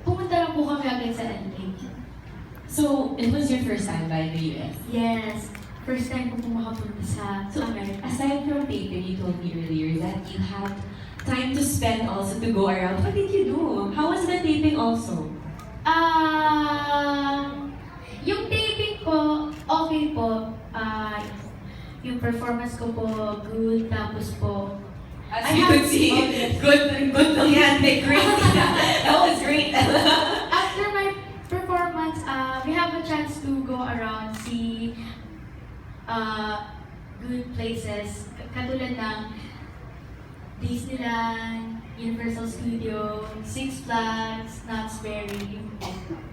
pumunta lang po kami agad sa LA. So, it was your first time by the US? Yes, first time ko po makapunta sa America. Aside from taping, you told me earlier that you had time to spend also to go around. What did you do? How was the taping also? Yung taping ko, okay po. Yung performance ko po, good. Tapos po, As I you have- could see, good lang yan. Great. That was great. after my performance, we have a chance to go around, see good places. Katulad ng Disneyland, Universal Studios, Six Flags, Knott's Berry.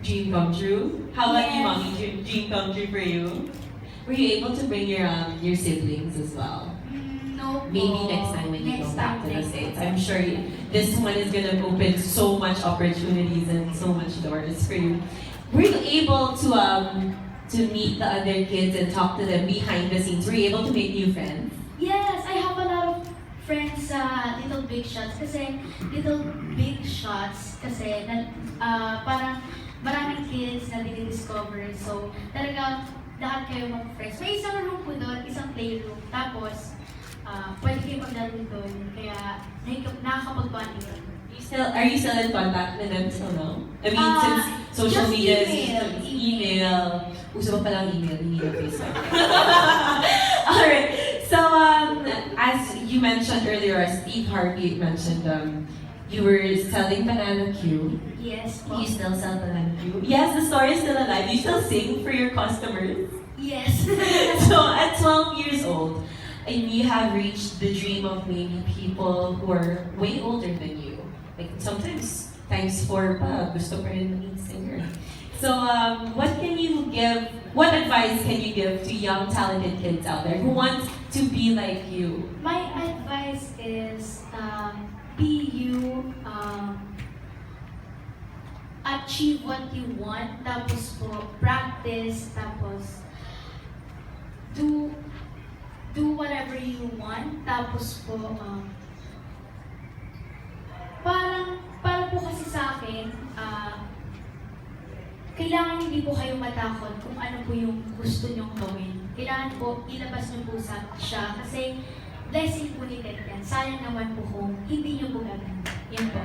Dream come true? How about you, Yes. mommy? Dream come true for you? Were you able to bring your siblings as well? No po. Maybe next time when you go Next back time, to the next States. time. I'm sure this one is gonna open so much opportunities and so much doors for you. Were you able to meet the other kids and talk to them behind the scenes? Were you able to make new friends? Yes, I have a lot of friends sa Little Big Shots kasi parang maraming kids na dinidiscover. So, talaga lahat kayo mag-friends. May isang room po doon, isang playroom. Tapos, pwede kayo maglaro doon. Kaya, nakakapag-bonding doon. Are you still in contact with them still now? I mean, since social just media is email. Uso pa palang email, hindi na Facebook. Alright, so as you mentioned earlier, as Steve Harvey mentioned, you were selling Banana Q. Yes po. You still sell Banana Q? Yes, the store is still alive. You still sing for your customers? Yes. So at 12 years old, and you have reached the dream of maybe people who are way older than you. Like sometimes times 4 pa, gusto pa rin maging singer. So what advice can you give to young talented kids out there who want to be like you? My advice is be you, achieve what you want, tapos po practice, tapos do whatever you want, tapos po parang po kasi sa akin, kailangan hindi po kayo matakot kung ano po yung gusto nyong gawin. Kailangan po ilabas nyo po siya kasi blessing po ni God yan. Sayang naman po kung hindi nyo po gagawin. Yan po.